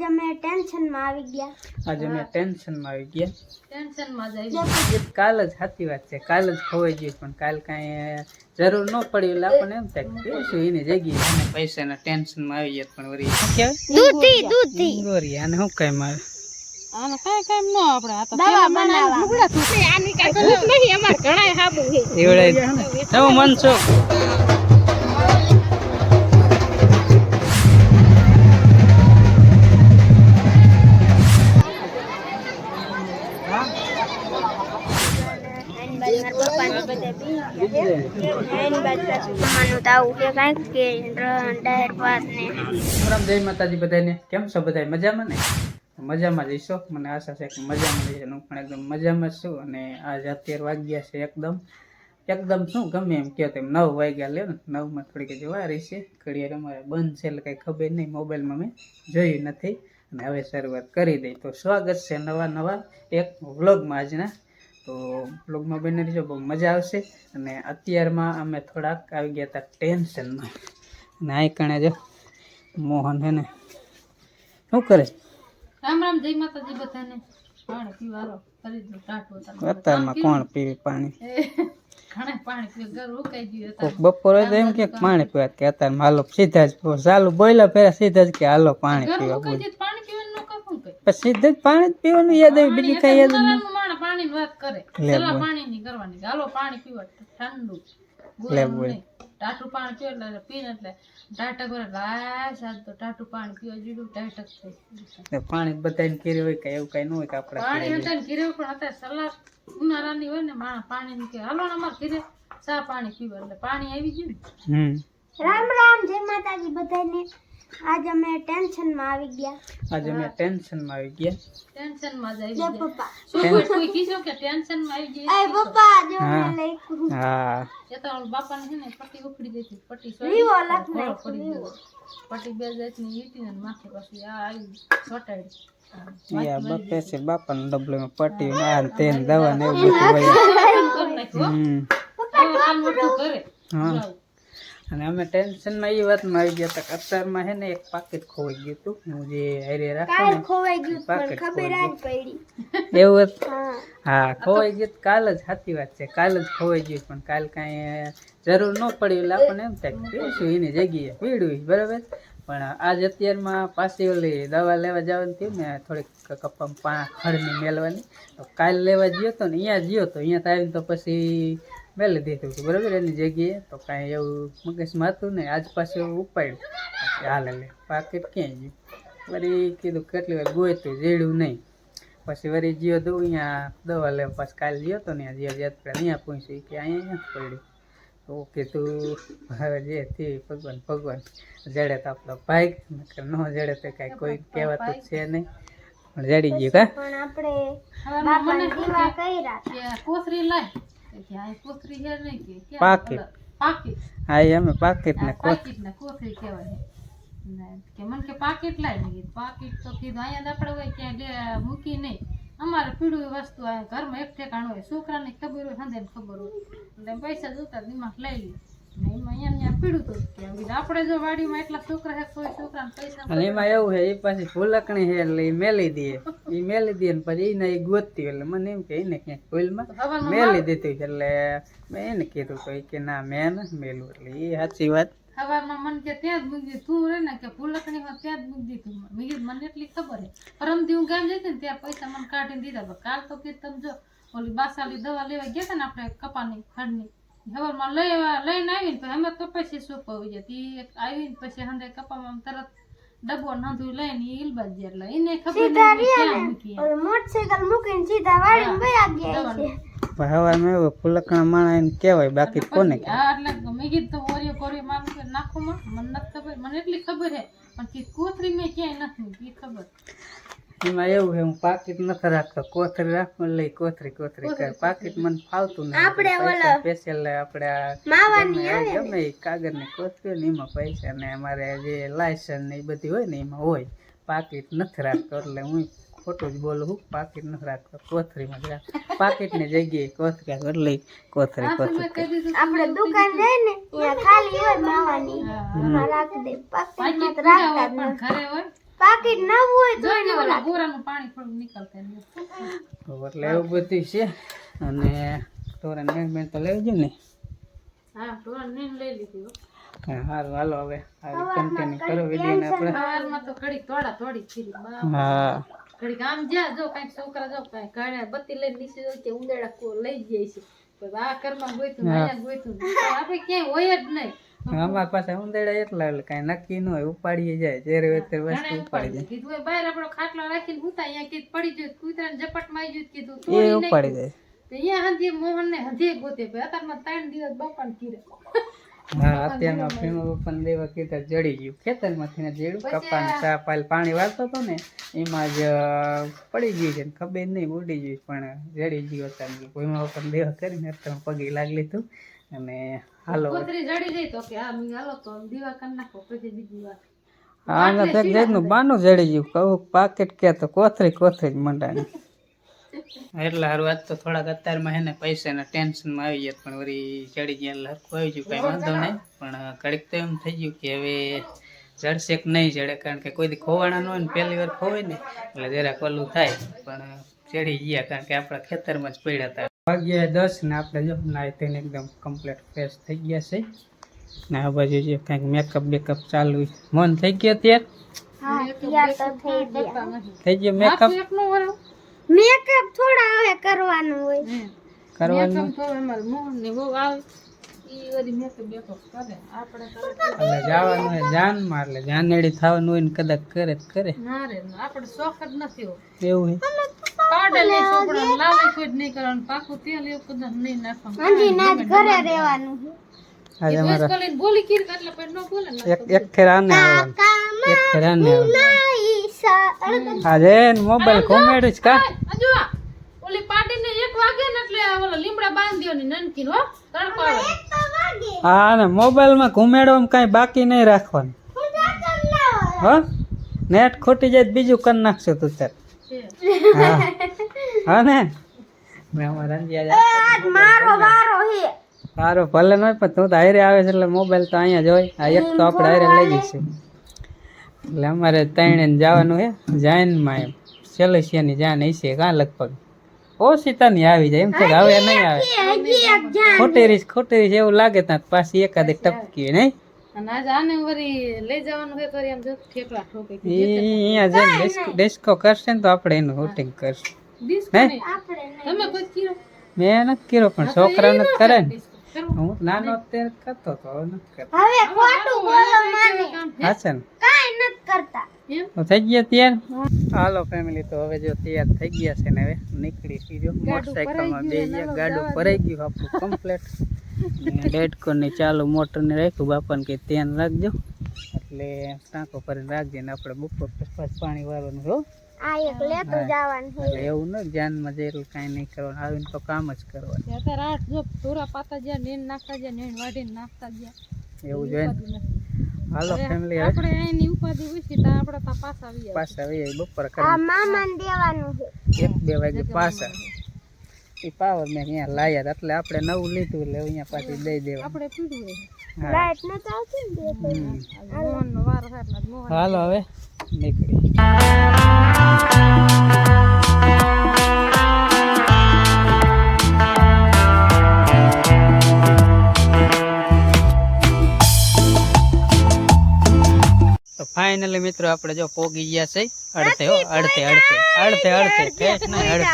आज मैं टेंशन में આવી ગયા ટેન્શન માં જઈ કાલ જ સાચી વાત છે કાલ જ ખોવાઈ ગયું પણ કાલ કાંઈ જરૂર ન પડી એટલે આપણને એમ થાય કે શું એની જગ્યાએ પૈસાના ટેન્શન માં આવી જાય પણ વળી શું કહેવાય દૂધી ગોરી આને શું કઈ મારે આને કાઈ કામ ન આપણે આ તો દવા બનાવવા લુગડા ધોઈ આની કાઈ ભૂખ નહીં અમાર ઘણાય હાબુ છે એવડે તમે મન છો જય માતાજી બધાને કેમ છો બધા મજામાં ને મજામાં જઈશો મને આશા છે કે મજામાં જઈશ હું પણ એકદમ મજામાં છું અને આજ અત્યારે વાગ્યા છે એકદમ શું ગમે એમ કહો તેમ 9 વાગ્યા લે ને 9 માં થોડીક જ વાર છે ઘડિયાળ અમારે બંધ છે એટલે કઈ ખબર નહીં મોબાઈલમાં મેં જોયું નથી અને હવે શરૂઆત કરી દઈ તો સ્વાગત છે નવા એક વ્લોગમાં આજના તો વ્લોગમાં બની રહીજો બહુ મજા આવશે અને અત્યારમાં અમે થોડાક આવી ગયા હતા ટેન્શનમાં અને આ કણે જો મોહન હે ને શું કરે રામ રામ જય માતાજી બધાને પાણી પીવાનો કરી દો ટાટો અત્યારમાં કોણ પીવે પાણી ઘણા પાણી પીવે ઘર ઉકાઈ ગયું કોક બપોરે તો એમ કે પાણી પીવા કે અત્યારમાં હાલો સીધા જ ચાલુ બોયલા ફેરા સીધા જ કે હાલો પાણી પીવા પાણી પીવાનું નો કફું કઈ પછી સીધા જ પાણી પીવાનું યાદ આવી બીજી કઈ યાદ નહીં પાણી વાત કરે ચલા પાણી ની કરવાની હાલો પાણી પીવા ઠંડુ ગોળું ટાટુ પાણી પીવે એટલે પીને એટલે ટાટક વરે લાય સાદ તો ટાટુ પાણી પીવા જીડું ટાટક થાય પાણી બધાને કીરે હોય કે એવું કઈ ન હોય કે આપણે પાણી બધાને કીરે પણ અત્યારે સલાહ ઉનાળાની હોય ને માણા પાણી ની કે હાલો ને અમાર કીરે ચા પાણી પીવા એટલે પાણી આવી ગયું રામ રામ જય માતાજી બધાને आज मैं टेंशन में આવી ગયા ટેન્શન માં જઈ ગયા પપ્પા કોઈ કીધો કે ટેન્શન માં આવી ગઈ એ પપ્પા જો મે લઈ હા એ તો બાપાને છે ને પટ્ટી ઉખડી દેતી પટ્ટી રીવો લાખ ને પટ્ટી બે જાતની ઈટી ને માથે પછી આ આવી છોટાડી યા બપે છે બાપાનો ડબલો માં પટ્ટી આ તેલ દવા ને એવું બધું હોય પપ્પા કામ મોટું કરે હા અને અમે ટેન્શનમાં એ વાતમાં આવી ગયા હતા અત્યારમાં છે ને એક પાકીટ ખોવાઈ ગયું હતું હું જે હારે રાખો ને ખોવાઈ ગયું પણ ખબર જ પડી એવું હા ખોવાઈ ગયું કાલ જ સાચી વાત છે કાલ જ ખોવાઈ ગયું પણ કાલ કાંઈ જરૂર ન પડી એટલે આપણને એમ થાય કે શું એની જગ્યાએ પીડ્યું બરાબર પણ આજ અત્યારમાં પાછી ઓલી દવા લેવા જવાનું થયું ને થોડીક કપામાં ખડની મેળવાની તો કાલ લેવા ગયો તો ને અહીંયા ગયો તો અહીંયા આવીને તો પછી મેલી દીધું હતું બરાબર એની જગ્યાએ તો કાંઈ એવું મગજમાં હતું ને આજ પાછું એવું ઉપાડ્યું હાલે લે પાકીટ ક્યાંય ગયું વળી કીધું કેટલી વાર ગોઈતું જેડ્યું નહીં પછી વળી ગયો તો અહીંયા દવા લેવા પાછું કાલે ગયો તો ને જ્યાં અહીંયા પહોંચ્યું કે અહીંયા પડ્યું તો કીધું હવે જે થી ભગવાન જડે તો આપણો ભાઈ ન જડે તો કાંઈ કોઈ કહેવાતું છે નહીં પણ જડી ગયું કા પણ આપણે કોથરી લાય પાકીટ હા અમે પાકીટ ને કોથરી કહેવાય કે મને કે પાકીટ લાય ને પાકીટ તો કીધું અહીંયા આપણે હોય ક્યાં મૂકી નહીં અમારે પીળું વસ્તુ આ ઘરમાં એક ઠેકાણ હોય છોકરાને ખબર હોય સંદેને ખબર હોય એટલે પૈસા જોતા દિમાગ લઈ લે એમાં અહીંયા પીળું તો કે આપણે જો વાડીમાં એટલા છોકરા છે કોઈ છોકરાને પૈસા અને એમાં એવું છે એ પાછી ફૂલકણી છે એટલે એ મેલી દે ને પછી એને એ ગોતતી એટલે મને એમ કે એને ક્યાંક ફૂલમાં મેલી દીધી એટલે મેં એને કીધું તો કે ના મેં નથી મેલું એટલે એ સાચી વાત સવારમાં મને કે ત્યાં જ મૂકી તું રે ને કે ફૂલકણી માં ત્યાં જ મૂકી દીધું મને એટલી ખબર છે પરમદી હું ગામ જતી ને ત્યાં પૈસા મને કાઢીને દીધા કાલ તો કે તમે જો ઓલી બાસાલી દવા લેવા ગયા હતા ને આપણે કપાની ખડની સવારમાં લઈને આવીને પછી અમે કપાસી સોંપાવી જતી આવીને પછી હંદે કપામાં તરત ડબ્બો નાંધું લઈને ઈલબાજ એટલે એને ખબર મોટરસાઇકલ મૂકીને સીધા વાળીને વયા ગયા છે હવામાં એવું ફૂલકણા માણા એને કહેવાય બાકી કોને એટલે મેં કીધું ઓરિયો કોરિયો મારું નાખો મને નથી ખબર મને એટલી ખબર છે પણ કોથરી મેં ક્યાંય નથી ખબર એમાં એવું છે હું પાકીટ નથી રાખતો કોથરી રાખું લઈ કોથરી કરે પાકીટ મને ફાવતું નથી સ્પેશિયલ આપણે ગમે કાગળની કોથરીઓ ને એમાં પૈસા ને અમારે જે લાયસન્સ ને એ બધી હોય ને એમાં હોય પાકીટ નથી રાખતો એટલે હું ખોટું જ બોલું હું પાકીટ નથી રાખતો કોથરીમાં જ રાખ પાકીટની જગ્યાએ કોથરી એટલે કોથરી આપણે દુકાન જાય ને ત્યાં ખાલી હોય માવાની એમાં રાખી દે પાકીટ રાખતા ઘરે હોય પાકીટ નવું હોય તો જોઈને ઓલા ગોરાનું પાણી થોડું નીકળતા રહે. એટલે એવું બધું છે અને તોરણ મેં તો લેવું જોઈએ ને. હા ઢોરણ નીંદ લઈ લીધી હો. હા સારું હાલો હવે કન્ટિન્યુ કરો વિડીયોને આપણે. સવારમાં તો ઘડીક થોડા થોડી ખીરી બાપ. હા ઘડીક આમ જ્યાં જો કાંઈક છોકરા જો કાંઈ ઘરે બત્તી લઈને નીચે જાય કે ઉંદેડા લઈ જાય છે. પણ આ ઘરમાં ગોઈતું ને અહીંયા ગોઈતું ને. આપણે ક્યાંય હોય જ નહીં. અમારા પાસે ઉંદેડા એટલા એટલે કાંઈ નક્કી ન હોય ઉપાડીએ જાય જ્યારે હોય ત્યારે વસ્તુ ઘણા ઉપાડી જાય. કીધું હોય બહાર આપણો ખાટલો રાખીને હુતા અહીંયા કીધું પડી ગયું કૂતરાને ઝપટમાં આવી ગયું કીધું એ તોડી નાખ્યું. ઉપાડી જાય. તો અહીંયા હંધીએ મોહનને હંધીએ ગોતે ભાઈ અત્યારમાં 3 દિવસ બાપાને કીધે. હા અત્યારમાં ફીણું પણ દેવા કીધા જડી ગયું ખેતરમાંથી ને જેડું કપાને ચા પાલ પાણી વાળતો હતો ને એમાં જ પડી ગયું છે ને ખબર નહીં ઉડી ગયું પણ જડી ગયું અત્યારે કોઈમાં પણ દેવા કરીને અત્યારે પગે લાગી લીધું અને હાલો કોથરી જડી જાય તો કે હા મેં હાલો તો દીવા કરી નાખો પછી બીજી વાત. આને તો એક જાતનું બાનું જડી ગયું કહું પાકેટ કે તો કોથરી જ મંડાણી એટલે હારું આજ તો થોડાક અત્યારમાં હે ને પૈસાના ટેન્શનમાં આવી ગયા પણ વળી ચડી ગયા એટલે હરખું આવી ગયું કાંઈ વાંધો નહીં પણ ઘડીક તો એમ થઈ ગયું કે હવે જડશે કે નહીં જડે કારણ કે કોઈ દી ખોવાના ન હોય ને પહેલી વાર ખોવાય ને એટલે જરાક ઓલું થાય પણ ચડી ગયા કારણ કે આપણા ખેતરમાં જ પડ્યા હતા. વાગ્યા 10 ને આપણે જો નાઈ થઈને એકદમ કમ્પ્લીટ ફ્રેશ થઈ ગયા છે ને આ બાજુ જે કાંઈક મેકઅપ બેકઅપ ચાલુ મન થઈ ગયો ત્યારે થઈ ગયો મેકઅપ મેકઅપ થોડા હવે કરવાનું હોય કરવાનું મેકઅપ તો અમારે મોહનને બહુ આવે ઈ વળી મેકઅપ બેકઅપ કરે આપણે તો એટલે જવાનું હોય જાનમાં એટલે જાનેડી થવાનું હોય ને કદાચ કરે તો કરે ના રે ના, આપણે શોખ જ નથી હો. એવું હે પાવડર નહીં છોકરાને લાવે કોઈ જ નહીં કરવાનું પાકું તેલ એવું કદાચ નહીં નાખવાનું. હજી ના જ ઘરે રહેવાનું આજે એ અમારા વયસ્કો લઈને બોલી કીર એટલે પછી ન બોલે ને એક ફેરાને આવવાનું એક ફેરાને આવવાનું આજે મોબાઈલ કોમેડી જ કા હજુ આ ઓલી પાટીને 1 વાગે ને એટલે ઓલો લીમડા બાંધી દેવાની નનકીન હો તડકો આવે. હા ને મોબાઈલમાં ઘુમેડવામાં કાંઈ બાકી નહીં રાખવાનું હો નેટ ખોટી જાય તો બીજું કરી નાખશો તું તાર હા હા ને મેં અમારા રંજિયા મારો વારો હે સારું ભલે ન હોય પણ તું તો હારે આવે છે એટલે મોબાઈલ તો અહીંયા જ હોય આ એક તો આપણે હારે લઈ જઈશું એટલે અમારે ત્રણે જવાનું હે જાનમાં એમ સેલેસિયાની જાન હશે કાં લગભગ ઓશિતાની આવી જાય એમ તો હવે નહીં આવે હજી એક જાન ખોટી રીસ એવું લાગે ત્યાં પાછી એકાદી ટપકી હોય નહીં અને આજ આને વળી લઈ જવાનું હોય તો આમ જો ઠેકડા ઠોકે એ અહીંયા જઈને ડિસ્કો કરશે ને તો આપણે એનું શૂટિંગ કરશું ડિસ્કો હે? નહીં. તમે કોઈ કીરો મેં નથી કર્યો પણ છોકરાઓને જ કરે ને ડિસ્કો કરો. હું નાનો અત્યારે કરતો હતો હવે નથી કરતો હવે ખોટું બોલો મને હા છે ને કાઈ નથી કરતા એમ તો થઈ ગયા તૈયાર હાલો ફેમિલી તો હવે જો તૈયાર થઈ ગયા છે ને હવે નીકળી સીધો મોટરસાઇકલમાં બે ગયા ગાડું ભરાઈ ગયું આપણું કમ્પ્લેટ ડેડકોની ચાલુ મોટરને રાખ્યું બાપાને કંઈ ધ્યાન રાખજો એટલે ટાંકો ભરીને રાખજે ને આપણે બપોર પછી પાણી વાળવાનું હો આ એક લેતો જવાનું છે એટલે એવું ન ધ્યાનમાં જેટલું કાંઈ નહીં કરવાનું આવીને તો કામ જ કરવાનું અત્યારે 8 જો થોડા પાતા જ્યાં નેણ નાખતા જ્યાં નેણ વાઢીને નાખતા જ્યાં એવું જોઈએ ને હાલો ફેમિલી હવે આપણે અહીંની ઉપાધિ હોય છે તો આપણે તો પાછા આવી જાય. પાછા આવી બપોર આ કરી મામાને દેવાનું છે 1-2 વાગે પાછા એ પાવર મેં અહીંયા લાયા હતા એટલે આપણે નવું લીધું એટલે અહીંયા પાછી દઈ દેવા આપણે પીડ્યું હોય. હા લાઈટ ન ચાલતી ને બે મોહનનો વારો થાય એટલે મોહન હાલો હવે નીકળી તો ફાઇનલી મિત્રો આપણે જો પોગી ગયા છે અડધે હો અડધે ઠેઠ નહીં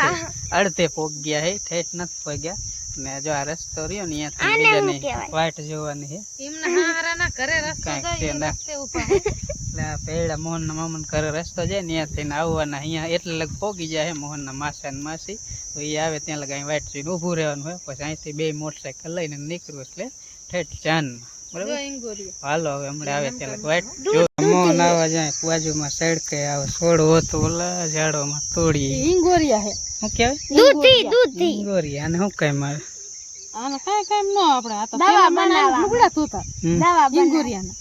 અડધે પોગી ગયા છે ઠેઠ નથી પોગ્યા ને જો આ રસ્તો રહ્યો ને અહીંયાથી બીજાની વાટ જોવાની છે એમના હારાના ઘરે રસ્તો કાંઈક જાય છે એ ના. રસ્તે ઊભા હે. એટલે આ પેડા મોહનના મામાના ઘરે રસ્તો જાય ને ત્યાંથી આવવાના અહીંયા એટલે લગ પોગી જાય મોહનના માસા ને માસી તો એ આવે ત્યાં લગ અહીં વાઇટ જોઈને ઊભું રહેવાનું હોય પછી અહીંથી 2 મોટરસાઇકલ લઈને નીકળવું એટલે ઠેઠ જાનમાં બરાબર જો ઈંગોરીઓ. હાલો હવે હમણાં આવે ત્યાં લગ વાઇટ જો મોહન આવવા જાય બાજુમાં સડકે આવે છોડ હોતો ઓલા ઝાડોમાં તોડી ઈંગોરીયા હે. શું કહેવાય ગોરી આને શું કહેવાય મારે આને કાંઈ કાંઈ ન આપણે આ તો પેલા બનાવીને લુગડા ધોતા હમ. દવા ઈંગોરીયાના.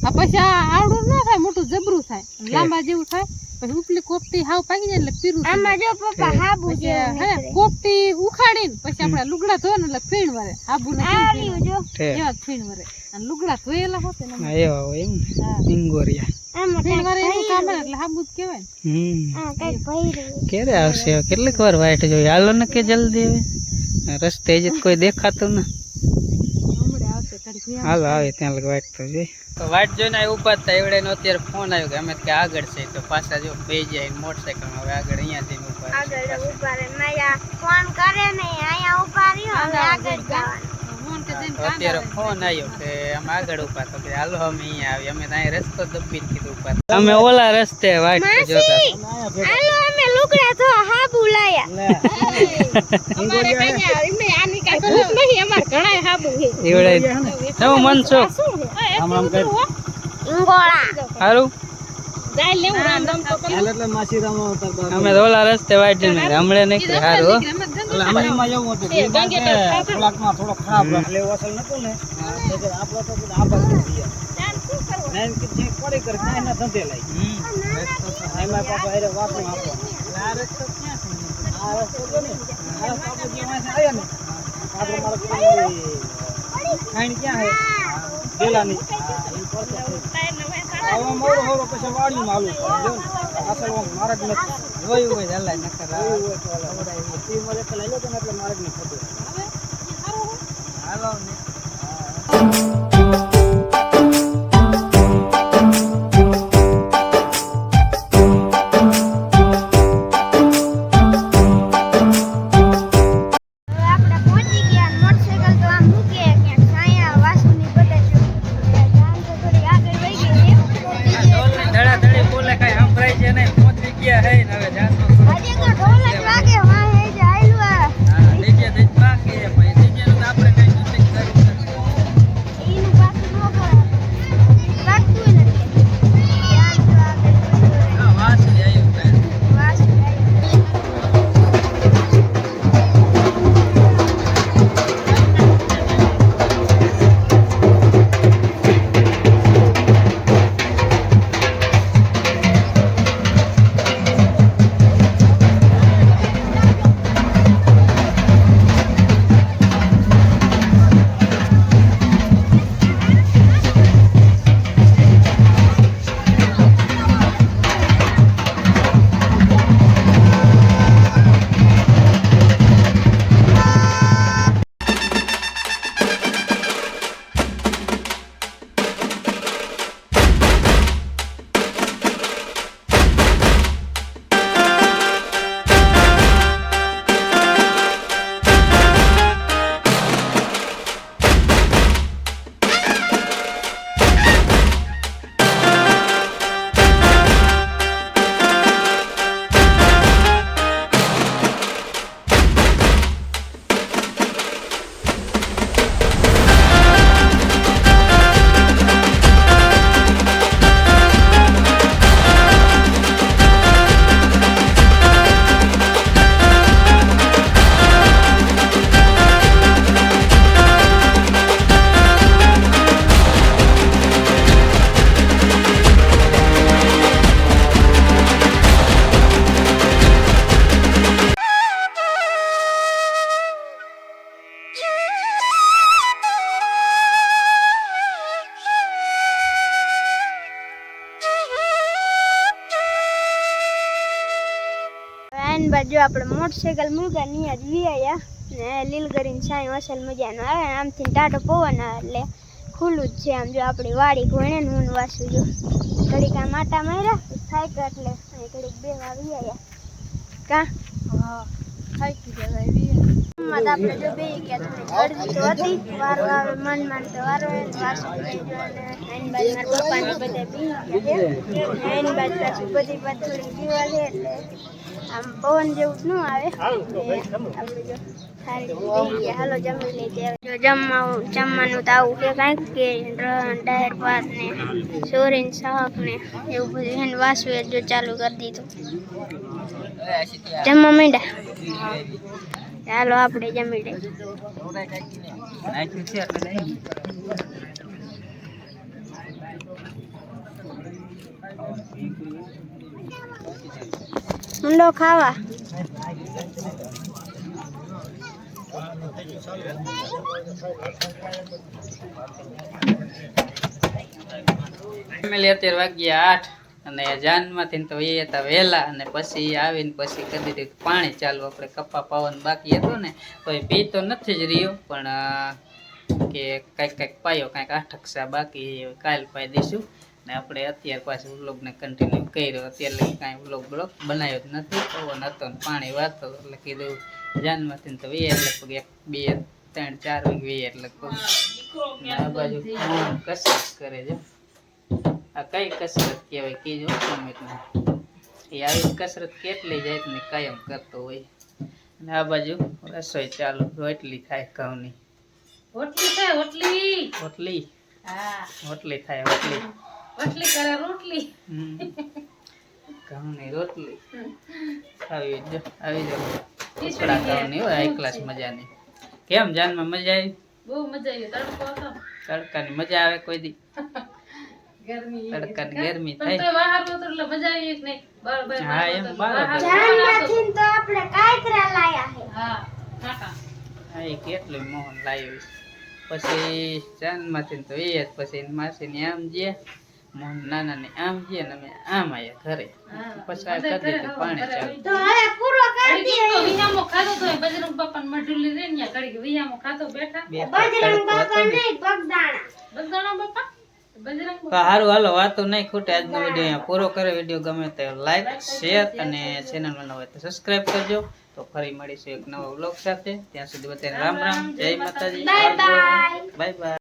આ પછી આ આવડું ના થાય મોટું જબરું થાય લાંબા જેવું થાય પછી ઉપલી કોપટી હાવ પાકી જાય એટલે પીરું થઈ આમાં જો પપ્પા હાબુ જાય. જેવું પછી હે નીકળે. કોપટી ઉખાડીને પછી આપણે લુગડા ધોને એટલે ફીણ વરે હાબુ ને કેમ ફીણ આવ્યું જો ઠે એવા જ ફીણ વરે અને લુગડા ધોયેલા હોતે ને હા, એવા હોય એમ ને હા ઇંગોરિયા. આમાં ફીણ કાંઈક વરે એવું કામ ભર્યું. હોય એટલે હાબુ જ કહેવાય ને. હમ કાંઈક ભર્યું. ક્યારે આવશે હવે? કેટલીક વાર વાઈટ જોઈએ. હાલો ને કે જલ્દી હવે, રસ્તે જ કોઈ દેખાતું ને. હમણાં આવશે ઘડીક વાર. હાલો આવે ત્યાં લગ વાઈટ તો જોઈ. તો વાઈટ જોઈને આ ઉભા હતા એવડે નો અત્યારે ફોન આવ્યો કે અમે કે આગળ છે, તો પાછા જો બે જાય મોટરસાઇકલ હવે આગળ અહીંયા જઈને ઉભા છે. આગળ ઉભા રહે. માયા ફોન કરે ને અહીંયા ઉભા રહ્યો હવે આગળ જવાનું. મોહન કે જઈને તો અત્યારે ફોન આવ્યો કે અમે આગળ ઉભા, તો કે હાલો અમે અહીંયા આવી. અમે તો અહીંયા રસ્તો દબીને કીધું ઉભા. અમે ઓલા રસ્તે વાઈટ જોતા હાલો અમે લુગડા તો હાબુ લાયા. અમારે કઈ નહીં આની કઈ ગલત નહીં, અમાર ઘણાય હાબુ છે. એવડે નવું મનસો ઇંગોળા. સારું. જાય લેવું રામ રામ તો પેલું. અમે તો ઓલા રસ્તે વાઈટ જઈને હમણે નીકળે. સારું હો. જોયું હોય હલાય નકર હાલો ને. હવે આપણે પહોંચી ગયા. મોટરસાઇકલ તો આમ મૂકીએ ક્યાંક છાયા વાસુની બધા જો. જાન તો થોડી આગળ વહી ગઈ છે. ઢોલની ધડાધડી બોલે કાંઈ સંભળાય છે નહીં. પહોંચી ગયા હે ને હવે જાતો હજી તો ઢોલ જ વાગે. વાહે જ આયલું આ. હા ડીજે તો બાકી છે, પછી ડીજેનું તો આપણે કાંઈ શૂટિંગ કરવું નથી. ઈનું પાછું ન કરાય. વાગતું ય નથી. જાન તો આગળ વહી ગઈ. હા વાસી આવ્યું કાંઈ. વાસુ આયલું. આઈન બાજુ આપણે મોટરસાઇકલ મૂક્યા ને અહીંયા જ વિયાયા ને લીલગરીને સાઈ અસલ મજાનો આવે ને આમથી ટાટો પવન આવે એટલે ખુલ્લું જ છે. આમ જો આપણી વાડી ઘોણે ને હું વાસું જો ઘડીક આમ આટા માર્યા થાય કે એટલે અહીં ઘડીક બેવા વિયાયા કા હા થાકી ગયા એવી. મત આપણે જો બે ગયા થોડી અડધી તો હતી વારો આવે મન તો વારો આવે વાસુ થઈ ગયો અને આઈન બાજુ મારા પપ્પાને બધા બી ગયા આઈન બાજુ પાછું બધી થોડી દિવાલ છે એટલે આમ પવન જેવું ન આવે. આપણે જો સારી થઈ ગયા. હાલો જમી લઈએ. જો જમવાનું તો આવું કે કાંઈક કે ડાયર ભાત ને સોરીન શાક ને એવું બધું એને વાસવે જો ચાલુ કરી દીધું. જમવા માંડ્યા. ચાલો આપણે જમી લઈએ. નાખ્યું છે એટલે નહીં. ઊંડો ખાવા ફેમિલી અત્યારે વાગ્યા 8 અને જાનમાંથી તો એ હતા વહેલા અને પછી આવીને પછી કરી દીધું પાણી ચાલુ. આપણે કપા પાવાનું બાકી હતું ને તો એ પી તો નથી જ રહ્યો પણ કે કાંઈક પાયો કાંઈક 8 અક્ષા બાકી કાલ પાઈ દઈશું. ને આપણે અત્યારે પાછું વ્લોગને કન્ટિન્યુ કર્યો. અત્યારે કાંઈ વ્લોગ બનાવ્યો જ નથી. પવન હતો ને પાણી વાતો એટલે કીધું જાનમાંથી તો વીએ લગભગ 1 2 3 4 વાગે વીએ લગભગ. આ બાજુ કસરત કરે છે. આ કઈ કસરત કહેવાય કીજો તમે એ આવી કસરત કેટલી જાય ને કાયમ કરતો હોય. અને આ બાજુ રસોઈ ચાલુ. રોટલી થાય ઘઉંની. રોટલી થાય રોટલી. રોટલી હા રોટલી થાય રોટલી. રોટલી કરે રોટલી. ઘઉંની રોટલી આવી જો ટુકડા ઘઉંની હોય હાઈ ક્લાસ મજાની. કેમ જાનમાં મજા આવી? બહુ મજા આવી. તડકો હતો. તડકાની મજા આવે કોઈ દી? ગરમી તડકાની ગરમી પણ થાય. તો બહાર હતો એટલે મજા આવી કે નહીં? બરાબર હા, એમ બરાબર. જાનમાંથી તો આપણે કાંકરા લાયા છે હા કાકા હા એ કેટલું મોહન લાવ્યું. પછી જાનમાંથી તો એ જ પછી માસીની આમ જે મોહન નાનાને આમ જે ને અમે આમ આયા ઘરે. પછી આ કરી દીધું પાણી ચાલુ. તો હવે પૂરો કરી ઘડીક તો વિયામો ખાધો તો બજરંગ બાપાને મઢુલી રહી ને ઘડીક વિયામો ખાધો બેઠા. બે બજરંગ બાપા નહીં બગદાણા બગદાણા બાપા બજરંગ તો સારું હાલો વાતો નહીં ખૂટે. આજનો વિડીયો અહીંયા પૂરો કરે. વિડીયો ગમે તો લાઈક શેર અને ચેનલમાં ન હોય તો સબસ્ક્રાઇબ કરજો. તો ફરી મળીશું એક નવા વ્લોગ સાથે. ત્યાં સુધી બધાને રામ રામ, જય માતાજી, બાય બાય.